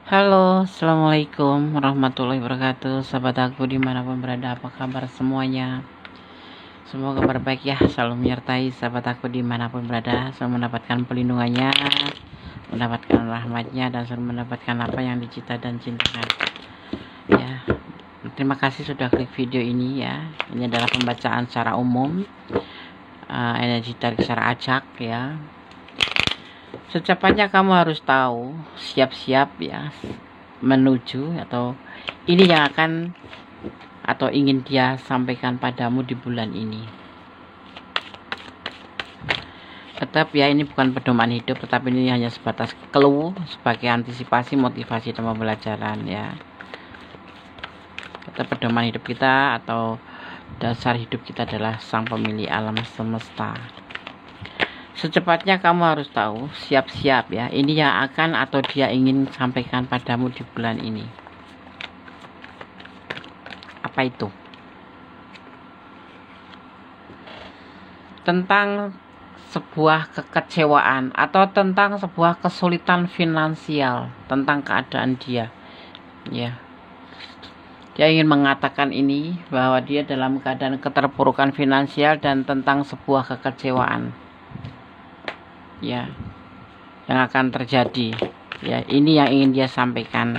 Halo, assalamualaikum warahmatullahi wabarakatuh. Sahabat aku dimanapun berada, apa kabar semuanya? Semoga kabar baik ya, selalu menyertai sahabat aku dimanapun berada, selalu mendapatkan pelindungannya, mendapatkan rahmatnya, dan selalu mendapatkan apa yang dicita dan cintakan. Ya, terima kasih sudah klik video ini ya. Ini adalah pembacaan secara umum, energi tarik secara acak ya. Secepatnya kamu harus tahu, siap-siap ya, menuju atau ini yang akan atau ingin dia sampaikan padamu di bulan ini. Tetap ya, ini bukan pedoman hidup, tetapi ini hanya sebatas clue sebagai antisipasi, motivasi, dan pembelajaran ya. Tetap pedoman hidup kita atau dasar hidup kita adalah Sang Pemilik alam semesta. Secepatnya kamu harus tahu, siap-siap ya, ini yang akan atau dia ingin sampaikan padamu di bulan ini. Apa itu? Tentang sebuah kekecewaan atau tentang sebuah kesulitan finansial, tentang keadaan dia ya. Dia ingin mengatakan ini, bahwa dia dalam keadaan keterpurukan finansial dan tentang sebuah kekecewaan ya, yang akan terjadi ya. Ini yang ingin dia sampaikan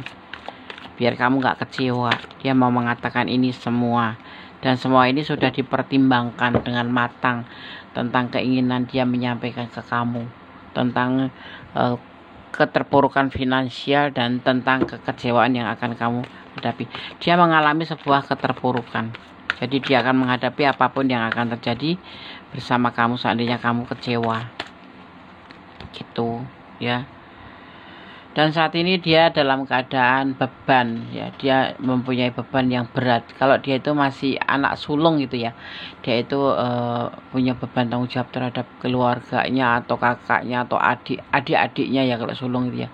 biar kamu gak kecewa. Dia mau mengatakan ini semua, dan semua ini sudah dipertimbangkan dengan matang tentang keinginan dia menyampaikan ke kamu tentang keterpurukan finansial dan tentang kekecewaan yang akan kamu hadapi. Dia mengalami sebuah keterpurukan, jadi dia akan menghadapi apapun yang akan terjadi bersama kamu seandainya kamu kecewa gitu ya. Dan saat ini dia dalam keadaan beban ya, dia mempunyai beban yang berat. Kalau dia itu masih anak sulung gitu ya, dia itu punya beban tanggung jawab terhadap keluarganya atau kakaknya atau adik-adiknya ya. Kalau sulung gitu ya,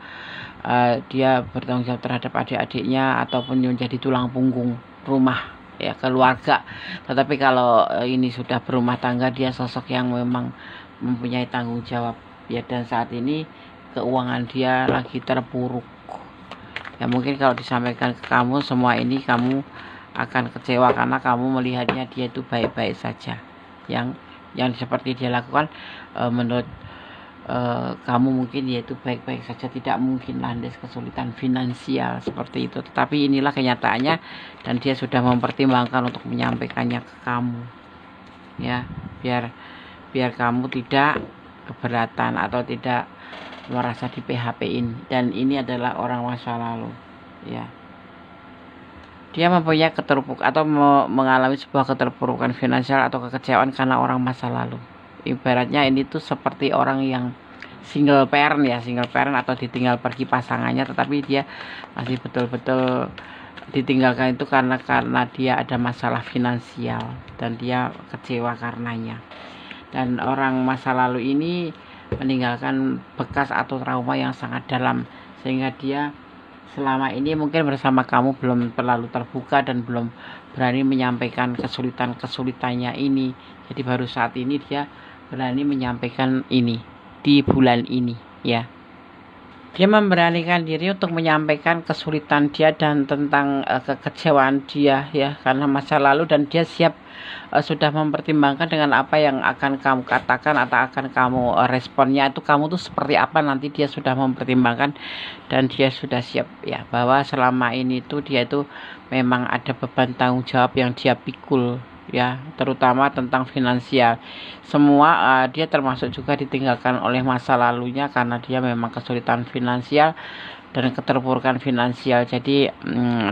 dia bertanggung jawab terhadap adik-adiknya ataupun menjadi tulang punggung rumah ya, keluarga. Tetapi kalau ini sudah berumah tangga, dia sosok yang memang mempunyai tanggung jawab ya. Dan saat ini keuangan dia lagi terpuruk ya. Mungkin kalau disampaikan ke kamu semua ini, kamu akan kecewa karena kamu melihatnya dia itu baik-baik saja. Yang seperti dia lakukan menurut kamu mungkin dia itu baik-baik saja, tidak mungkin landas kesulitan finansial seperti itu. Tetapi inilah kenyataannya, dan dia sudah mempertimbangkan untuk menyampaikannya ke kamu ya, biar kamu tidak keberatan atau tidak merasa di PHP-in. Dan ini adalah orang masa lalu ya. Dia mempunyai keterpuruk atau mengalami sebuah keterpurukan finansial atau kekecewaan karena orang masa lalu. Ibaratnya ini tuh seperti orang yang single parent ya, single parent atau ditinggal pergi pasangannya, tetapi dia masih betul-betul ditinggalkan itu karena dia ada masalah finansial dan dia kecewa karenanya. Dan orang masa lalu ini meninggalkan bekas atau trauma yang sangat dalam, sehingga dia selama ini mungkin bersama kamu belum terlalu terbuka dan belum berani menyampaikan kesulitannya ini. Jadi baru saat ini dia berani menyampaikan ini di bulan ini ya. Dia memberanikan diri untuk menyampaikan kesulitan dia dan tentang kekecewaan dia ya, karena masa lalu. Dan dia siap, sudah mempertimbangkan dengan apa yang akan kamu katakan atau akan kamu responnya itu kamu tuh seperti apa nanti. Dia sudah mempertimbangkan dan dia sudah siap ya, bahwa selama ini tuh dia itu memang ada beban tanggung jawab yang dia pikul ya, terutama tentang finansial. Semua dia termasuk juga ditinggalkan oleh masa lalunya karena dia memang kesulitan finansial dan keterpurukan finansial. Jadi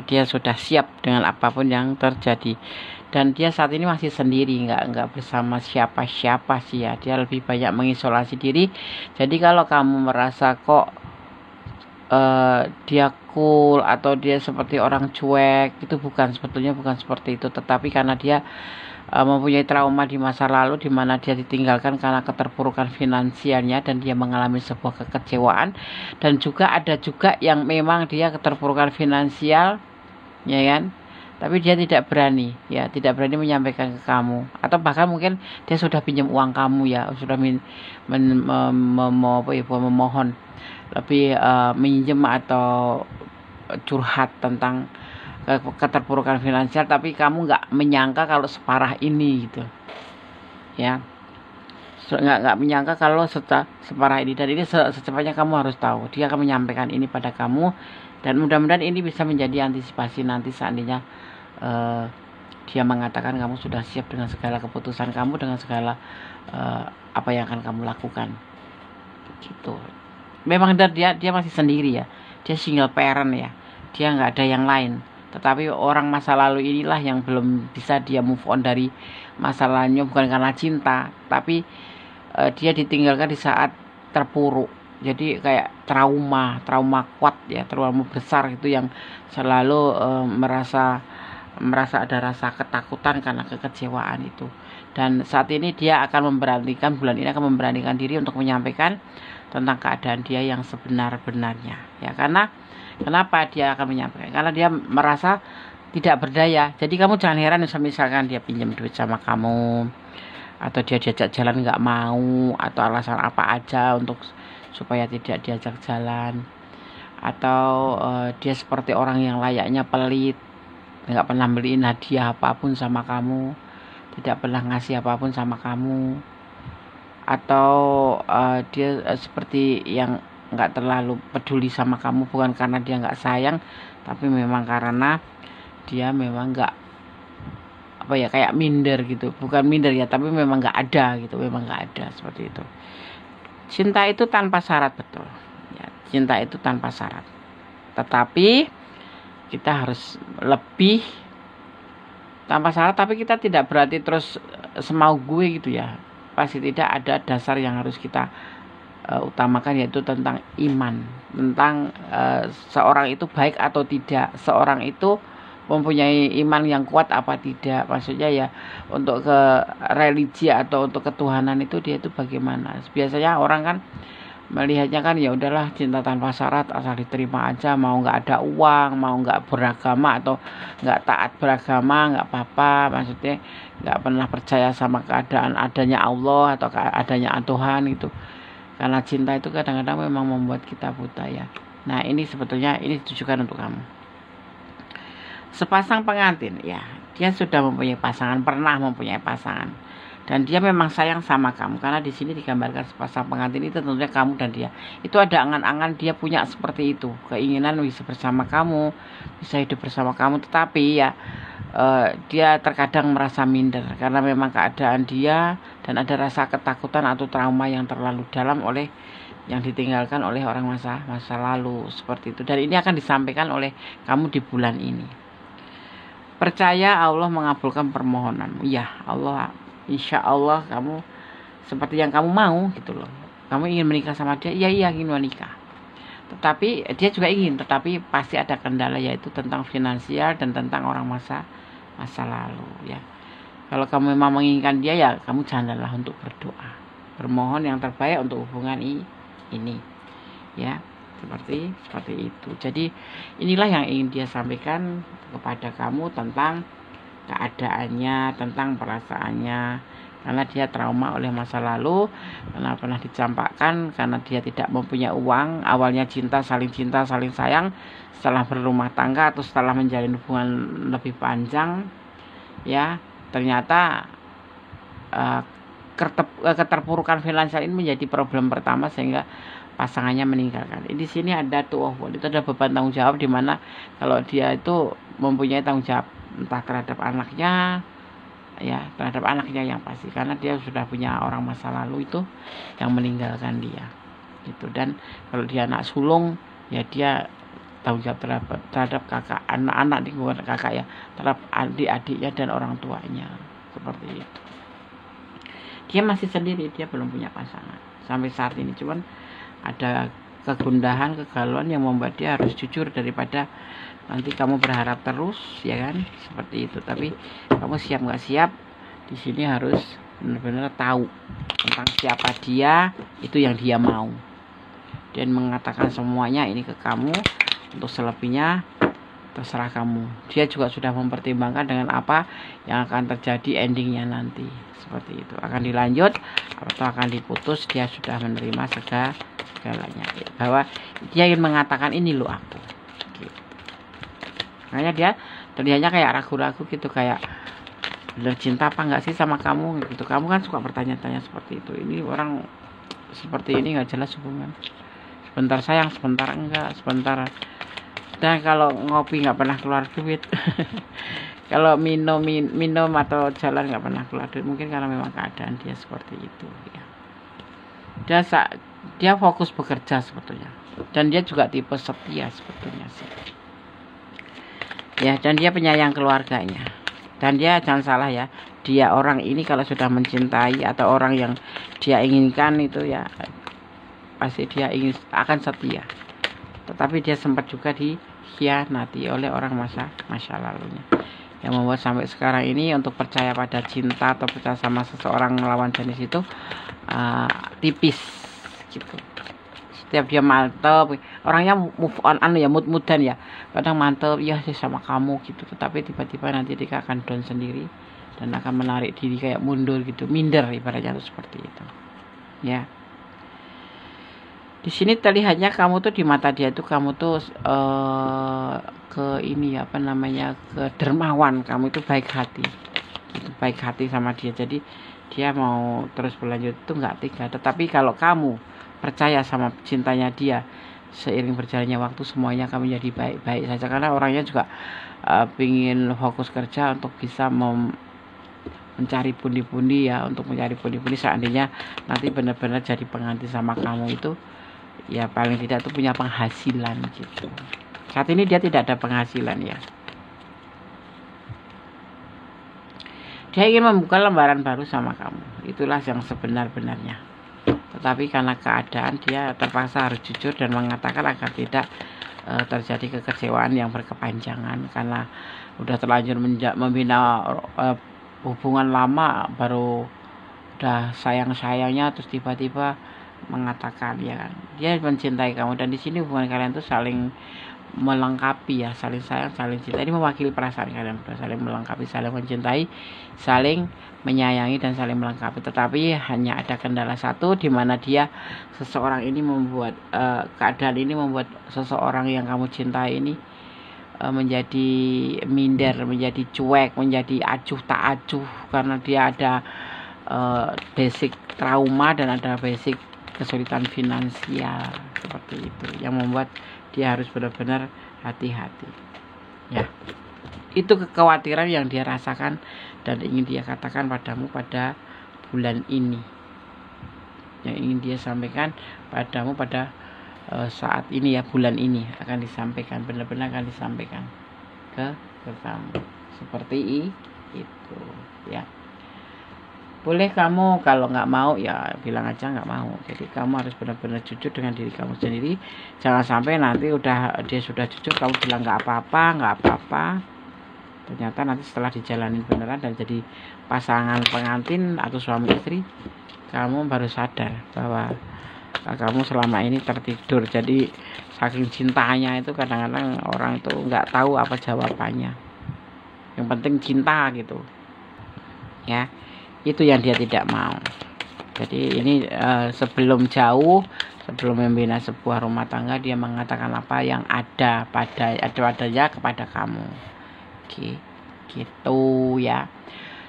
dia sudah siap dengan apapun yang terjadi. Dan dia saat ini masih sendiri, nggak bersama siapa-siapa sih ya. Dia lebih banyak mengisolasi diri. Jadi kalau kamu merasa kok dia cool atau dia seperti orang cuek, itu sebetulnya bukan seperti itu. Tetapi karena dia mempunyai trauma di masa lalu di mana dia ditinggalkan karena keterpurukan finansialnya dan dia mengalami sebuah kekecewaan. Dan juga ada juga yang memang dia keterpurukan finansial ya kan, tapi dia tidak berani menyampaikan ke kamu, atau bahkan mungkin dia sudah pinjam uang kamu ya, sudah memohon lebih minjem atau curhat tentang keterpurukan finansial, tapi kamu nggak menyangka kalau separah ini gitu ya, nggak menyangka kalau separah ini. Dan ini secepatnya kamu harus tahu, dia akan menyampaikan ini pada kamu, dan mudah-mudahan ini bisa menjadi antisipasi nanti seandainya dia mengatakan kamu sudah siap dengan segala keputusan kamu, dengan segala apa yang akan kamu lakukan gitu. Memang dia masih sendiri ya, dia single parent ya, dia nggak ada yang lain. Tetapi orang masa lalu inilah yang belum bisa dia move on dari masa lalunya, bukan karena cinta, tapi dia ditinggalkan di saat terpuruk. Jadi kayak trauma kuat ya, trauma besar itu yang selalu merasa ada rasa ketakutan karena kekecewaan itu. Dan saat ini dia akan bulan ini akan memberanikan diri untuk menyampaikan tentang keadaan dia yang sebenar-benarnya ya. Karena kenapa dia akan menyampaikan? Karena dia merasa tidak berdaya. Jadi kamu jangan heran misalkan dia pinjam duit sama kamu, atau dia diajak jalan nggak mau, atau alasan apa aja untuk supaya tidak diajak jalan, atau dia seperti orang yang layaknya pelit, nggak pernah beliin hadiah apapun sama kamu, tidak pernah ngasih apapun sama kamu, atau dia seperti yang nggak terlalu peduli sama kamu, bukan karena dia nggak sayang, tapi memang karena dia memang nggak kayak minder gitu, bukan minder ya, tapi memang nggak ada gitu, memang nggak ada seperti itu. Cinta itu tanpa syarat, betul ya, cinta itu tanpa syarat, tetapi kita harus lebih tanpa syarat, tapi kita tidak berarti terus semau gue gitu ya. Pasti tidak, ada dasar yang harus kita utamakan, yaitu tentang iman, tentang seorang itu baik atau tidak, seorang itu mempunyai iman yang kuat apa tidak. Maksudnya ya, untuk ke religi atau untuk ketuhanan itu dia itu bagaimana. Biasanya orang kan melihatnya kan ya udahlah, cinta tanpa syarat, asal diterima aja, mau nggak ada uang, mau nggak beragama atau nggak taat beragama nggak apa-apa. Maksudnya nggak pernah percaya sama keadaan adanya Allah atau adanya Tuhan itu. Karena cinta itu kadang-kadang memang membuat kita buta ya. Nah, ini sebetulnya ini ditujukan untuk kamu. Sepasang pengantin ya, dia sudah mempunyai pasangan, pernah mempunyai pasangan, dan dia memang sayang sama kamu. Karena di sini digambarkan sepasang pengantin itu tentunya kamu dan dia. Itu ada angan-angan dia punya seperti itu, keinginan bisa bersama kamu, bisa hidup bersama kamu. Tetapi ya dia terkadang merasa minder karena memang keadaan dia, dan ada rasa ketakutan atau trauma yang terlalu dalam oleh yang ditinggalkan oleh orang masa lalu seperti itu. Dan ini akan disampaikan oleh kamu di bulan ini. Percaya Allah mengabulkan permohonanmu. Ya Allah, insya Allah kamu seperti yang kamu mau gitu loh. Kamu ingin menikah sama dia, iya ingin menikah. Tetapi dia juga ingin, tetapi pasti ada kendala, yaitu tentang finansial dan tentang orang masa lalu ya. Kalau kamu memang menginginkan dia ya, kamu janganlah untuk berdoa, bermohon yang terbaik untuk hubungan ini ya. Seperti itu. Jadi inilah yang ingin dia sampaikan kepada kamu tentang keadaannya, tentang perasaannya, karena dia trauma oleh masa lalu, karena pernah dicampakkan, karena dia tidak mempunyai uang. Awalnya saling cinta, saling sayang, setelah berumah tangga atau setelah menjalin hubungan lebih panjang ya, ternyata keterpurukan finansial ini menjadi problem pertama sehingga pasangannya meninggalkan. Di sini ada itu ada beban tanggung jawab, di mana kalau dia itu mempunyai tanggung jawab entah terhadap anaknya ya, terhadap anaknya yang pasti, karena dia sudah punya orang masa lalu itu yang meninggalkan dia gitu. Dan kalau dia anak sulung ya, dia tanggung jawab terhadap kakak, anak-anak di luar kakak ya, terhadap adik-adiknya dan orang tuanya seperti itu. Dia masih sendiri, dia belum punya pasangan sampai saat ini. Cuman ada kegundahan, kegalauan yang membuat dia harus jujur, daripada nanti kamu berharap terus ya kan, seperti itu. Tapi kamu siap nggak siap, di sini harus benar-benar tahu tentang siapa dia, itu yang dia mau, dan mengatakan semuanya ini ke kamu. Untuk selebihnya terserah kamu. Dia juga sudah mempertimbangkan dengan apa yang akan terjadi endingnya nanti, seperti itu. Akan dilanjut atau akan diputus, dia sudah menerima segalanya, bahwa dia ingin mengatakan ini loh aku gitu. Makanya dia terlihatnya kayak ragu-ragu gitu, kayak bener cinta apa enggak sih sama kamu gitu. Kamu kan suka bertanya-tanya seperti itu. Ini orang seperti ini nggak jelas hubungan. Sebentar sayang, sebentar enggak, sebentar. Dan kalau ngopi nggak pernah keluar duit. Kalau minum atau jalan nggak pernah keluar duit. Mungkin karena memang keadaan dia seperti itu ya. Dia fokus bekerja sebetulnya. Dan dia juga tipe setia sebetulnya sih. Ya, dan dia penyayang keluarganya. Dan dia jangan salah ya, dia orang ini kalau sudah mencintai atau orang yang dia inginkan itu ya pasti dia akan setia. Tetapi dia sempat juga dikhianati oleh orang masa lalunya, yang membuat sampai sekarang ini untuk percaya pada cinta atau percaya sama seseorang lawan jenis itu tipis gitu. Setiap dia mantep, orangnya move on ya, mood-moodan ya, kadang mantep ya sih sama kamu gitu, tetapi tiba-tiba nanti dia akan down sendiri dan akan menarik diri kayak mundur gitu, minder ibaratnya tuh seperti itu ya. Di sini terlihatnya kamu tuh di mata dia tuh kamu tuh ke ini apa namanya, ke dermawan, kamu itu baik hati gitu, baik hati sama dia, jadi dia mau terus berlanjut itu nggak tega. Tetapi kalau kamu percaya sama cintanya dia, seiring berjalannya waktu semuanya akan menjadi baik-baik saja, karena orangnya juga ingin fokus kerja untuk bisa mencari pundi-pundi ya, untuk mencari pundi-pundi seandainya nanti benar-benar jadi pengganti sama kamu itu ya, paling tidak itu punya penghasilan gitu. Saat ini dia tidak ada penghasilan ya. Dia ingin membuka lembaran baru sama kamu, itulah yang sebenar-benarnya. Tetapi karena keadaan dia terpaksa harus jujur dan mengatakan agar tidak terjadi kekecewaan yang berkepanjangan, karena udah terlanjur membina hubungan lama, baru udah sayang-sayangnya terus tiba-tiba mengatakan ya kan dia mencintai kamu. Dan di sini hubungan kalian tuh saling melengkapi ya, saling sayang, saling cinta. Ini mewakili perasaan kalian berdua, saling melengkapi, saling mencintai, saling menyayangi dan saling melengkapi. Tetapi hanya ada kendala satu, di mana seseorang ini membuat keadaan ini membuat seseorang yang kamu cintai ini menjadi minder, menjadi cuek, menjadi acuh tak acuh, karena dia ada basic trauma dan ada basic kesulitan finansial seperti itu, yang membuat dia harus benar-benar hati-hati ya. Itu kekhawatiran yang dia rasakan dan ingin dia katakan padamu pada bulan ini, yang ingin dia sampaikan padamu pada saat ini ya, bulan ini akan disampaikan, benar-benar akan disampaikan ke kamu seperti itu ya. Boleh kamu kalau nggak mau ya bilang aja nggak mau. Jadi kamu harus benar-benar jujur dengan diri kamu sendiri. Jangan sampai nanti dia sudah jujur kamu bilang nggak apa-apa. Ternyata nanti setelah dijalanin beneran dan jadi pasangan pengantin atau suami istri, kamu baru sadar bahwa kamu selama ini tertidur. Jadi saking cintanya itu kadang-kadang orang itu nggak tahu apa jawabannya. Yang penting cinta gitu ya. Itu yang dia tidak mau. Jadi ini sebelum membina sebuah rumah tangga, dia mengatakan apa yang ada padanya kepada kamu. Oke, gitu ya.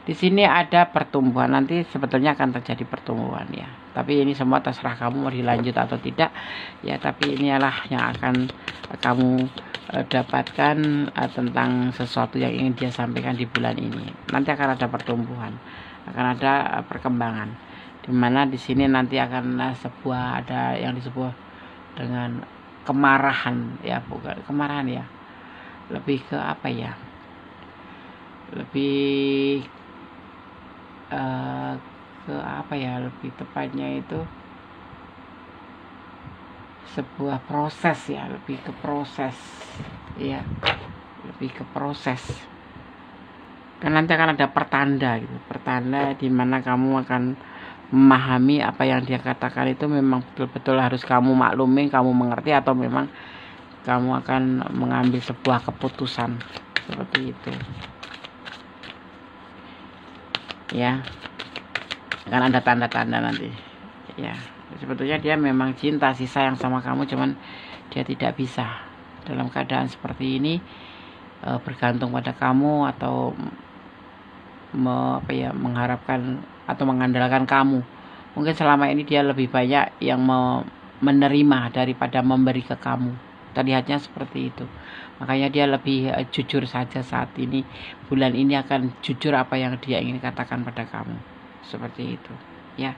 Di sini ada pertumbuhan, nanti sebetulnya akan terjadi pertumbuhan ya. Tapi ini semua terserah kamu mau dilanjut atau tidak ya. Tapi inilah yang akan kamu dapatkan tentang sesuatu yang ingin dia sampaikan di bulan ini. Nanti akan ada pertumbuhan, akan ada perkembangan, dimana di sini nanti akan ada yang disebut dengan kemarahan ya, bukan kemarahan ya, lebih ke apa ya, lebih ke apa ya, lebih tepatnya itu sebuah proses ya, lebih ke proses ya, lebih ke proses. Kan nanti akan ada pertanda gitu, pertanda di mana kamu akan memahami apa yang dia katakan itu memang betul-betul harus kamu maklumi, kamu mengerti, atau memang kamu akan mengambil sebuah keputusan seperti itu ya. Kan ada tanda-tanda nanti ya. Sebetulnya dia memang cinta sih, sayang sama kamu, cuman dia tidak bisa dalam keadaan seperti ini. bergantung pada kamu atau mengharapkan atau mengandalkan kamu. Mungkin selama ini dia lebih banyak yang menerima daripada memberi ke kamu. Terlihatnya seperti itu. Makanya dia lebih jujur saja saat ini. Bulan ini akan jujur apa yang dia ingin katakan pada kamu. Seperti itu, ya.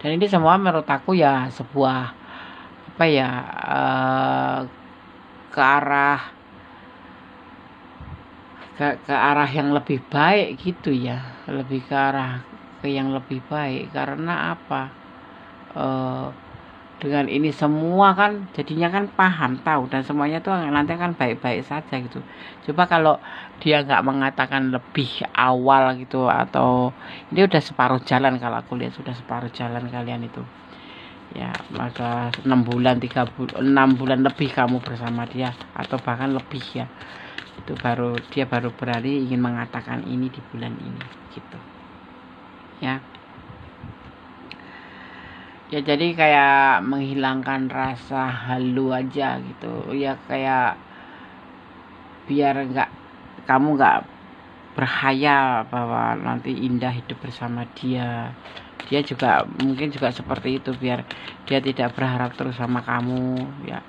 Dan ini semua menurut aku ya sebuah ke arah yang lebih baik gitu ya, lebih ke arah yang lebih baik. Karena apa? Dengan ini semua kan jadinya kan paham, tahu, dan semuanya tuh nanti kan baik-baik saja gitu. Coba kalau dia nggak mengatakan lebih awal gitu, atau ini udah separuh jalan, kalau aku lihat sudah separuh jalan kalian itu. Ya, maka 6 bulan 6 bulan lebih kamu bersama dia, atau bahkan lebih ya. Itu dia baru berani ingin mengatakan ini di bulan ini gitu. Ya. Ya jadi kayak menghilangkan rasa halu aja gitu. Ya kayak biar kamu nggak berhayal bahwa nanti indah hidup bersama dia. Dia juga mungkin juga seperti itu, biar dia tidak berharap terus sama kamu ya.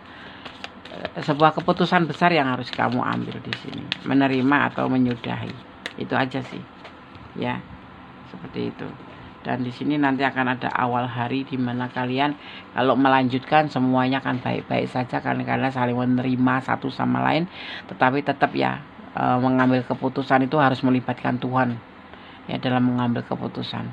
Sebuah keputusan besar yang harus kamu ambil di sini, menerima atau menyudahi. Itu aja sih. Ya. Seperti itu. Dan di sini nanti akan ada awal hari di mana kalian kalau melanjutkan semuanya akan baik-baik saja, karena saling menerima satu sama lain. Tetapi tetap ya mengambil keputusan itu harus melibatkan Tuhan ya dalam mengambil keputusan.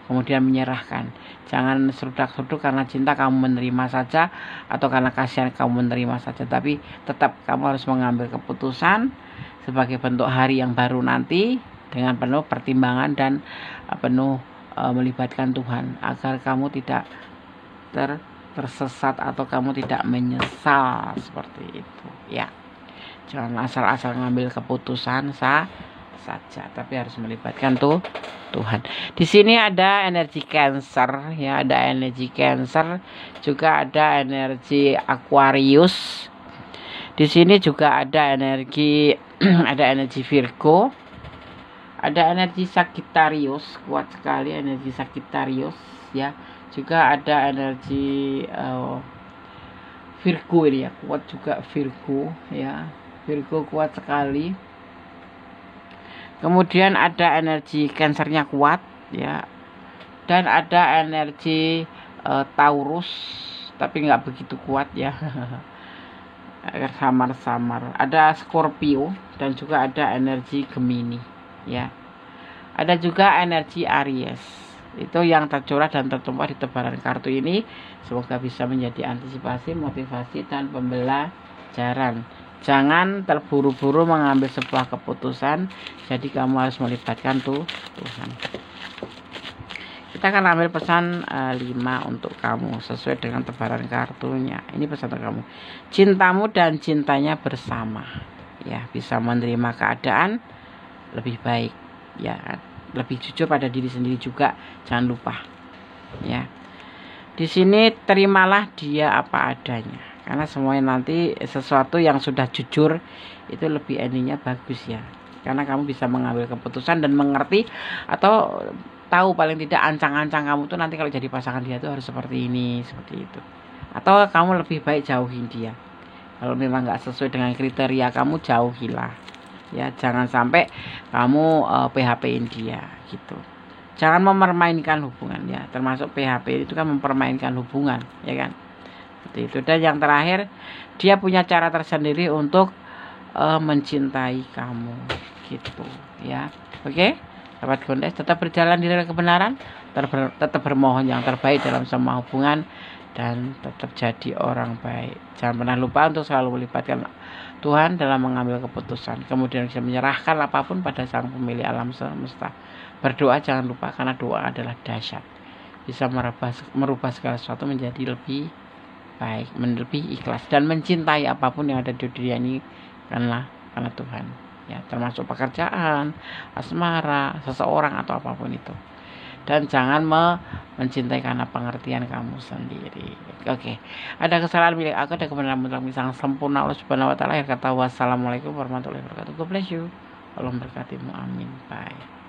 Kemudian menyerahkan. Jangan serudak-seruduk karena cinta kamu menerima saja, atau karena kasihan kamu menerima saja. Tapi tetap kamu harus mengambil keputusan sebagai bentuk hari yang baru nanti dengan penuh pertimbangan dan penuh melibatkan Tuhan, agar kamu tidak tersesat atau kamu tidak menyesal seperti itu ya. Jangan asal-asal ngambil keputusan saja, tapi harus melibatkan Tuhan. Di sini ada energi Cancer ya, ada energi Cancer, juga ada energi Aquarius. Di sini juga ada energi ada energi Virgo. Ada energi Sagittarius, kuat sekali energi Sagittarius ya. Juga ada energi Virgo ini ya, kuat juga Virgo ya. Virgo kuat sekali. Kemudian ada energi Cancernya kuat ya. Dan ada energi Taurus, tapi nggak begitu kuat ya. Samar-samar. Ada Scorpio dan juga ada energi Gemini ya. Ada juga energi Aries. Itu yang tercurah dan tertumpah di tebaran kartu ini. Semoga bisa menjadi antisipasi, motivasi, dan pembelajaran. Jangan terburu-buru mengambil sebuah keputusan. Jadi kamu harus melibatkan Tuhan. Kita akan ambil pesan 5 untuk kamu sesuai dengan tebaran kartunya. Ini pesan untuk kamu. Cintamu dan cintanya bersama. Ya, bisa menerima keadaan lebih baik. Ya, lebih jujur pada diri sendiri juga, jangan lupa ya. Di sini terimalah dia apa adanya, karena semuanya nanti sesuatu yang sudah jujur itu lebih endingnya bagus ya, karena kamu bisa mengambil keputusan dan mengerti atau tahu paling tidak ancang-ancang kamu tuh nanti kalau jadi pasangan dia tuh harus seperti ini, seperti itu. Atau kamu lebih baik jauhin dia. Kalau memang nggak sesuai dengan kriteria kamu, jauhilah ya. Jangan sampai kamu PHP-in dia gitu. Jangan mempermainkan hubungan ya. Termasuk PHP itu kan mempermainkan hubungan ya kan. Seperti itu. Dan yang terakhir, dia punya cara tersendiri untuk mencintai kamu gitu ya. Oke, sahabat Gondes, tetap berjalan di jalan kebenaran, tetap bermohon yang terbaik dalam semua hubungan, dan tetap jadi orang baik. Jangan pernah lupa untuk selalu melibatkan Tuhan dalam mengambil keputusan. Kemudian bisa menyerahkan apapun pada Sang Pemilik alam semesta. Berdoa jangan lupa, karena doa adalah dahsyat. Bisa merubah segala sesuatu menjadi lebih baik, lebih ikhlas, dan mencintai apapun yang ada di dunia ini karena Tuhan. Ya, termasuk pekerjaan, asmara, seseorang, atau apapun itu. dan jangan mencintai karena pengertian kamu sendiri. Oke. Ada kesalahan milik aku, ada kebenaran mutlak yang sempurna Allah Subhanahu wa taala. Kata wassalamualaikum warahmatullahi wabarakatuh. God bless you. Allah memberkatimu. Amin. Bye.